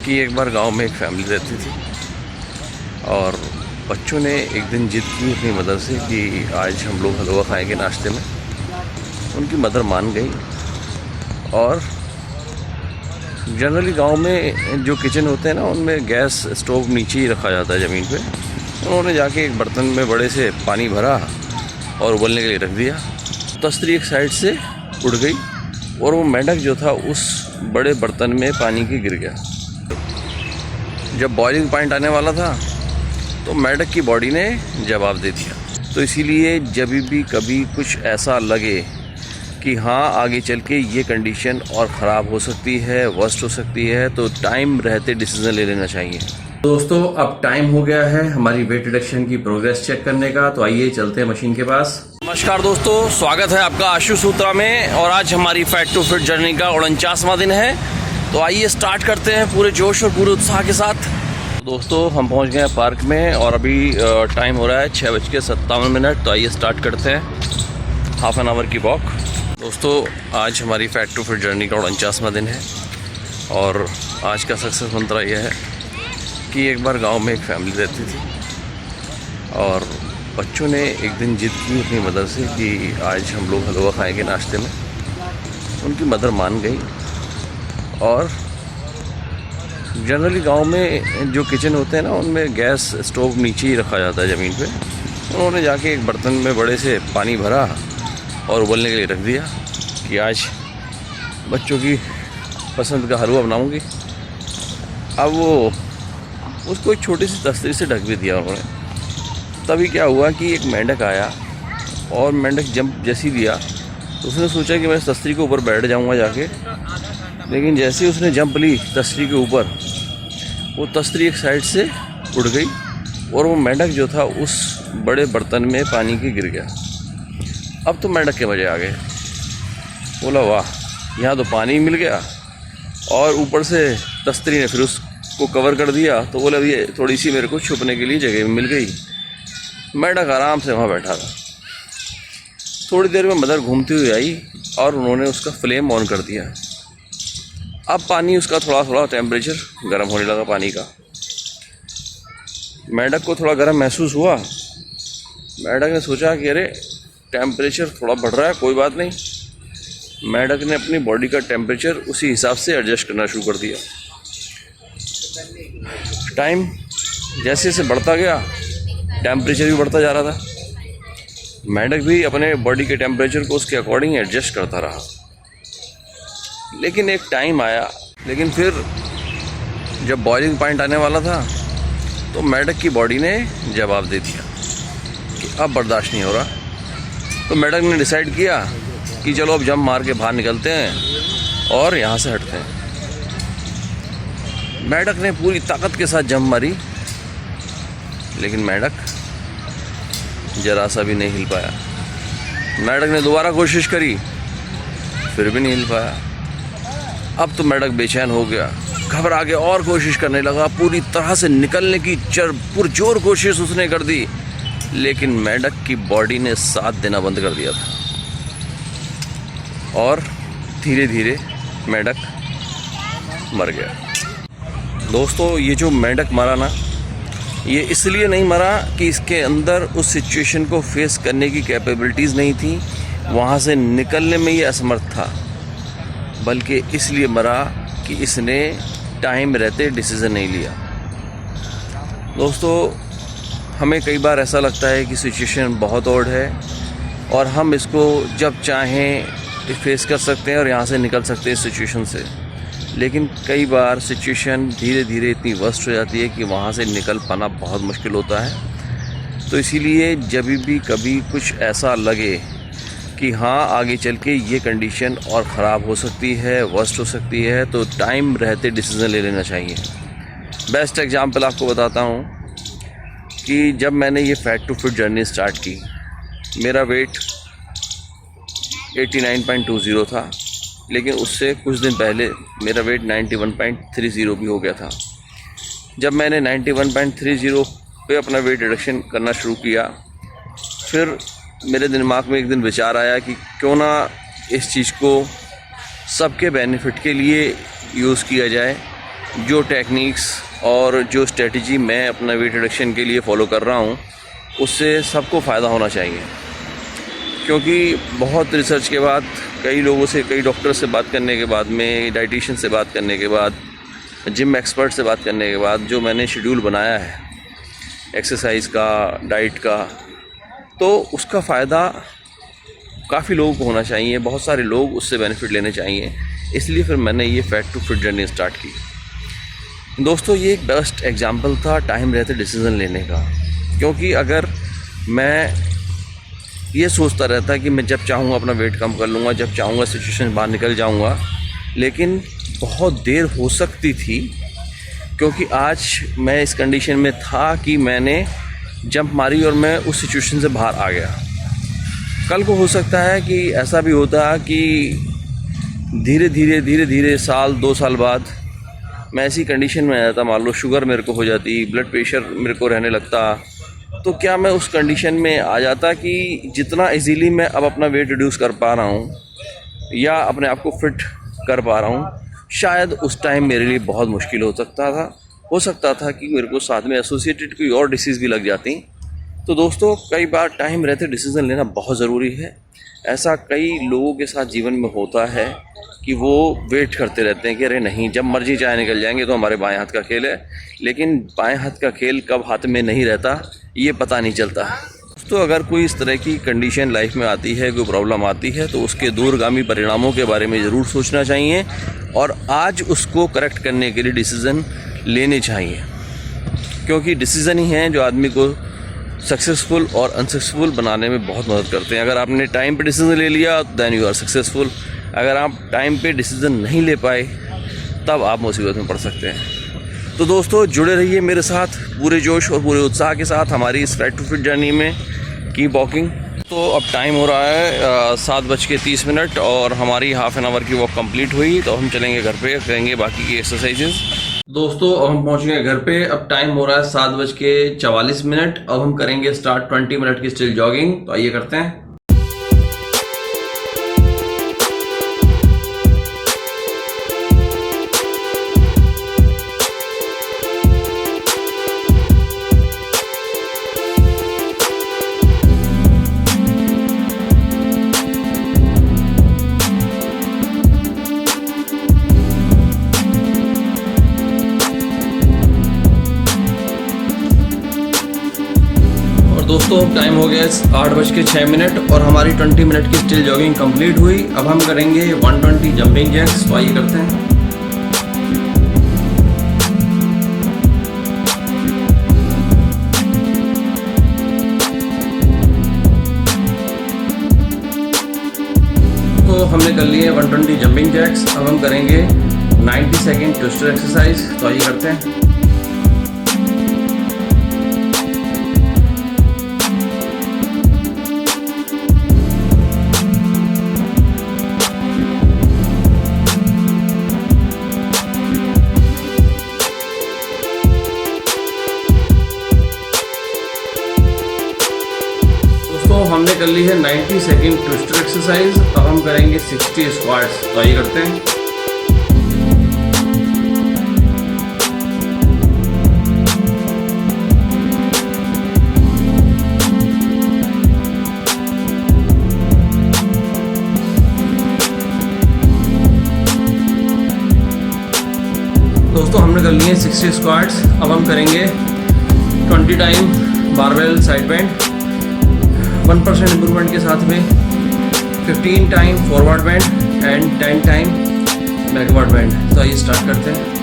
कि एक बार गांव में एक फैमिली रहती थी और बच्चों ने एक दिन जिद की अपनी मदर से कि आज हम लोग हलवा खाएंगे नाश्ते में। उनकी मदर मान गई और जनरली गांव में जो किचन होते हैं ना, उनमें गैस स्टोव नीचे ही रखा जाता है ज़मीन पे। उन्होंने जाके एक बर्तन में बड़े से पानी भरा और उबलने के लिए रख दिया। तस्तरी एक साइड से उड़ गई और वो मेंढक जो था उस बड़े बर्तन में पानी के गिर गया। जब बॉइलिंग पॉइंट आने वाला था तो मेंढक की बॉडी ने जवाब दे दिया। तो इसीलिए जब भी कभी कुछ ऐसा लगे कि हाँ आगे चल के ये कंडीशन और ख़राब हो सकती है, वर्स्ट हो सकती है, तो टाइम रहते डिसीज़न ले लेना चाहिए। दोस्तों अब टाइम हो गया है हमारी वेट रिडक्शन की प्रोग्रेस चेक करने का, तो आइए चलते हैं मशीन के पास। नमस्कार दोस्तों, स्वागत है आपका आशु सूत्रा में। और आज हमारी फैट टू फिट जर्नी का 49वां दिन है, तो आइए स्टार्ट करते हैं पूरे जोश और पूरे उत्साह के साथ। दोस्तों हम पहुंच गए हैं पार्क में और अभी टाइम हो रहा है 6:57। तो आइए स्टार्ट करते हैं हाफ एन आवर की वॉक। दोस्तों आज हमारी फैट टू फिट जर्नी का 49वां दिन है और आज का सक्सेस मंत्र यह है कि एक बार गांव में एक फैमिली रहती थी और बच्चों ने एक दिन जिद की अपनी मदर से कि आज हम लोग हलवा खाएंगे नाश्ते में। उनकी मदर मान गई और जनरली गांव में जो किचन होते हैं ना, उनमें गैस स्टोव नीचे ही रखा जाता है ज़मीन पे। उन्होंने जाके एक बर्तन में बड़े से पानी भरा और उबलने के लिए रख दिया कि आज बच्चों की पसंद का हलवा बनाऊंगी। अब वो उसको एक छोटी सी तस्तरी से ढक भी दिया उन्होंने। तभी क्या हुआ कि एक मेंढक आया और मेंढक जंप जैसी दिया तो उसने सोचा कि मैं इस तस्तरी के ऊपर बैठ जाऊंगा जाके, लेकिन जैसे ही उसने जंप ली तस्तरी के ऊपर, वो तस्तरी एक साइड से उड़ गई और वो मेंढक जो था उस बड़े बर्तन में पानी के गिर गया। अब तो मेंढक के मज़े आ गए। बोला वाह, यहाँ तो पानी मिल गया और ऊपर से तस्तरी ने फिर उसको कवर कर दिया। तो बोला ये थोड़ी सी मेरे को छुपने के लिए जगह मिल गई। मेंढक आराम से वहाँ बैठा था। थोड़ी देर में मदर घूमती हुई आई और उन्होंने उसका फ्लेम ऑन कर दिया। अब पानी उसका थोड़ा थोड़ा टेम्परेचर गर्म होने लगा पानी का। मेंढक को थोड़ा गर्म महसूस हुआ। मेंढक ने सोचा कि अरे टेम्परेचर थोड़ा बढ़ रहा है, कोई बात नहीं। मेंढक ने अपनी बॉडी का टेम्परेचर उसी हिसाब से एडजस्ट करना शुरू कर दिया। टाइम जैसे जैसे बढ़ता गया टेम्परेचर भी बढ़ता जा रहा था। मेंढक भी अपने बॉडी के टेम्परेचर को उसके अकॉर्डिंग एडजस्ट करता रहा। लेकिन एक टाइम आया, लेकिन फिर जब बॉइलिंग पॉइंट आने वाला था तो मेंढक की बॉडी ने जवाब दे दिया कि अब बर्दाश्त नहीं हो रहा। तो मेंढक ने डिसाइड किया कि चलो अब जंप मार के बाहर निकलते हैं और यहाँ से हटते हैं। मेंढक ने पूरी ताकत के साथ जंप मारी, लेकिन मेंढक जरा सा भी नहीं हिल पाया। मेंढक ने दोबारा कोशिश करी, फिर भी नहीं हिल पाया। अब तो मेंढक बेचैन हो गया, घबरा के और कोशिश करने लगा। पूरी तरह से निकलने की पुरजोर कोशिश उसने कर दी, लेकिन मेंढक की बॉडी ने साथ देना बंद कर दिया था और धीरे धीरे मेंढक मर गया। दोस्तों ये जो मेंढक मरा ना, ये इसलिए नहीं मरा कि इसके अंदर उस सिचुएशन को फेस करने की कैपेबिलिटीज़ नहीं थी, वहाँ से निकलने में ये असमर्थ था, बल्कि इसलिए मरा कि इसने टाइम रहते डिसीज़न नहीं लिया। दोस्तों हमें कई बार ऐसा लगता है कि सिचुएशन बहुत ऑड है और हम इसको जब चाहें फेस कर सकते हैं और यहाँ से निकल सकते हैं इस सिचुएशन से, लेकिन कई बार सिचुएशन धीरे धीरे इतनी वर्स्ट हो जाती है कि वहाँ से निकल पाना बहुत मुश्किल होता है। तो इसीलिए जब भी कभी कुछ ऐसा लगे कि हाँ आगे चल के ये कंडीशन और ख़राब हो सकती है, वर्स्ट हो सकती है, तो टाइम रहते डिसीज़न ले लेना चाहिए। बेस्ट एग्जांपल आपको बताता हूँ कि जब मैंने ये fat to fit journey start की, मेरा वेट 89.20 था, लेकिन उससे कुछ दिन पहले मेरा वेट 91.30 भी हो गया था। जब मैंने 91.30 पे अपना वेट रिडक्शन करना शुरू किया, फिर मेरे दिमाग में एक दिन विचार आया कि क्यों ना इस चीज़ को सबके बेनिफिट के लिए यूज़ किया जाए जो टेक्निक्स और जो स्ट्रेटजी मैं अपना वेट रिडक्शन के लिए फ़ॉलो कर रहा हूँ उससे सबको फ़ायदा होना चाहिए। क्योंकि बहुत रिसर्च के बाद, कई लोगों से, कई डॉक्टर से बात करने के बाद में, डाइटिशियन से बात करने के बाद, जिम एक्सपर्ट से बात करने के बाद जो मैंने शेड्यूल बनाया है एक्सरसाइज का, डाइट का, तो उसका फ़ायदा काफ़ी लोगों को होना चाहिए, बहुत सारे लोग उससे बेनिफिट लेने चाहिए। इसलिए फिर मैंने ये fat to fit journey start की। दोस्तों, ये एक बेस्ट एग्जांपल था टाइम रहते डिसीज़न लेने का। क्योंकि अगर मैं ये सोचता रहता कि मैं जब चाहूँगा अपना वेट कम कर लूँगा, जब चाहूँगा सिचुएशन बाहर निकल जाऊँगा, लेकिन बहुत देर हो सकती थी। क्योंकि आज मैं इस कंडीशन में था कि मैंने जंप मारी और मैं उस सिचुएशन से बाहर आ गया। कल को हो सकता है कि ऐसा भी होता कि धीरे धीरे साल 2 साल बाद मैं ऐसी कंडीशन में आ जाता, मान लो शुगर मेरे को हो जाती, ब्लड प्रेशर मेरे को रहने लगता, तो क्या मैं उस कंडीशन में आ जाता कि जितना इजीली मैं अब अपना वेट रिड्यूस कर पा रहा हूँ या अपने आप को फिट कर पा रहा हूँ, शायद उस टाइम मेरे लिए बहुत मुश्किल हो सकता था कि मेरे को साथ में एसोसिएटेड कोई और डिसीज़ भी लग जाती। तो दोस्तों, कई बार टाइम रहते डिसीज़न लेना बहुत ज़रूरी है। ऐसा कई लोगों के साथ जीवन में होता है कि वो वेट करते रहते हैं कि अरे नहीं, जब मर्जी चाहे निकल जाएंगे, तो हमारे बाएं हाथ का खेल है। लेकिन बाएं हाथ का खेल कब हाथ में नहीं रहता ये पता नहीं चलता। तो अगर कोई इस तरह की कंडीशन लाइफ में आती है, कोई प्रॉब्लम आती है, तो उसके दूरगामी परिणामों के बारे में ज़रूर सोचना चाहिए और आज उसको करेक्ट करने के लिए डिसीज़न लेने चाहिए। क्योंकि डिसीज़न ही हैं जो आदमी को सक्सेसफुल और अनसक्सेसफुल बनाने में बहुत मदद करते हैं। अगर आपने टाइम पे डिसीज़न ले लिया देन यू आर सक्सेसफुल। अगर आप टाइम पे डिसीज़न नहीं ले पाए तब आप मुसीबत में पड़ सकते हैं। तो दोस्तों, जुड़े रहिए मेरे साथ पूरे जोश और पूरे उत्साह के साथ हमारी इस फैट टू फिट जर्नी में। Keep walking. तो अब टाइम हो रहा है 7:30 और हमारी हाफ एन आवर की वॉक कंप्लीट हुई। तो हम चलेंगे घर पे, करेंगे बाकी की एक्सरसाइजेस। दोस्तों, अब हम पहुंच गए घर पे। अब टाइम हो रहा है 7:44। अब हम करेंगे स्टार्ट 20 मिनट की स्टिल जॉगिंग। तो आइए करते हैं। दोस्तों, टाइम हो गया 8:06 और हमारी 20 मिनट की स्टिल जॉगिंग कंप्लीट हुई। अब हम करेंगे 120 जंपिंग जैक्स। तो आइए करते हैं। तो हमने कर लिए 120 जंपिंग जैक्स। अब हम करेंगे 90 सेकेंड ट्विस्टर एक्सरसाइज। तो आइए करते हैं। हमने कर ली है 90 सेकेंड ट्विस्टर एक्सरसाइज। अब हम करेंगे 60 स्क्वाट्स। तो आइए करते हैं। दोस्तों, हमने कर लिए 60 स्क्वाट्स। अब हम करेंगे 20 time barbell side bend 1% improvement के साथ में, 15 time forward bend and 10 time backward bend. तो आइए स्टार्ट करते हैं।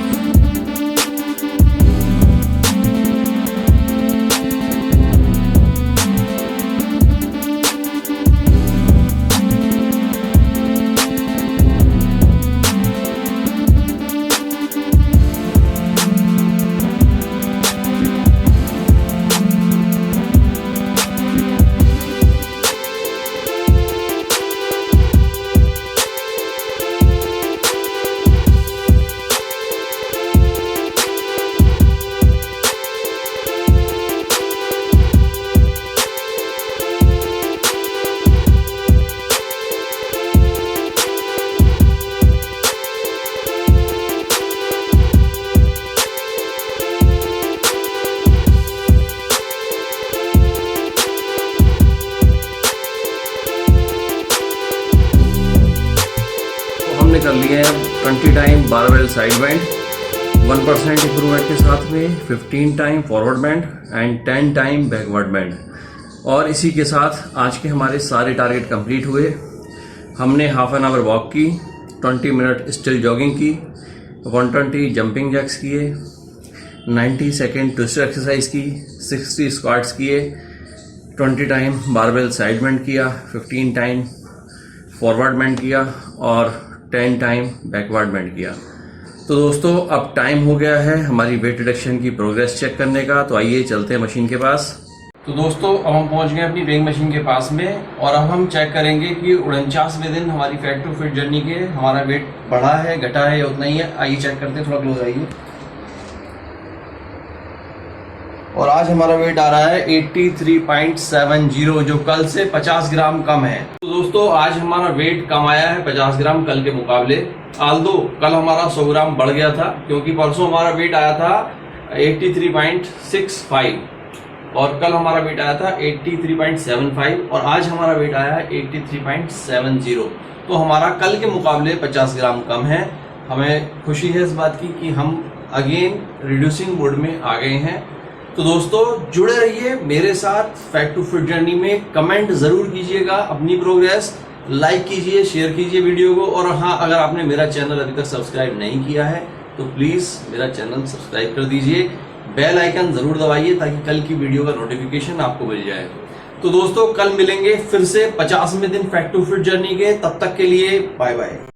लिए हैं 20 time barbell side bend, 1% improvement के साथ में 15 time forward bend and 10 time backward bend. और इसी के साथ आज के हमारे सारे टारगेट कंप्लीट हुए। हमने हाफ एन आवर वॉक की, 20 मिनट स्टिल जॉगिंग की, 120 जंपिंग जैक्स किए, 90 सेकेंड ट्विस्टर एक्सरसाइज की, 60 स्क्वाट्स किए, 20 टाइम बारबेल साइड बेंड किया, 15 टाइम फॉरवर्ड बेंड किया और 10 टाइम बैकवर्ड बेंड किया। तो दोस्तों अब टाइम हो गया है हमारी वेट रिडक्शन की प्रोग्रेस चेक करने का। तो आइए चलते हैं मशीन के पास। तो दोस्तों अब हम पहुंच गए अपनी वेइंग मशीन के पास में और अब हम चेक करेंगे कि 49वें दिन हमारी फैट टू फिट जर्नी के हमारा वेट बढ़ा है, घटा है या उतना ही है। आइए चेक करते हैं, थोड़ा क्लोज आइए। और आज हमारा वेट आ रहा है 83.70, जो कल से 50 ग्राम कम है। तो दोस्तों आज हमारा वेट कम आया है 50 ग्राम कल के मुकाबले। आल्दो कल हमारा 100 ग्राम बढ़ गया था, क्योंकि परसों हमारा वेट आया था 83.65 और कल हमारा वेट आया था 83.75 और आज हमारा वेट आया है 83.70। तो हमारा कल के मुकाबले 50 ग्राम कम है। हमें खुशी है इस बात की कि हम अगेन रिड्यूसिंग मोड में आ गए हैं। तो दोस्तों जुड़े रहिए मेरे साथ फैट टू फिट जर्नी में। कमेंट जरूर कीजिएगा अपनी प्रोग्रेस, लाइक कीजिए, शेयर कीजिए वीडियो को। और हाँ, अगर आपने मेरा चैनल अभी तक सब्सक्राइब नहीं किया है तो प्लीज मेरा चैनल सब्सक्राइब कर दीजिए, बेल आइकन जरूर दबाइए ताकि कल की वीडियो का नोटिफिकेशन आपको मिल जाए। तो दोस्तों कल मिलेंगे फिर से 50वें दिन फैट टू फिट जर्नी के। तब तक के लिए बाय बाय।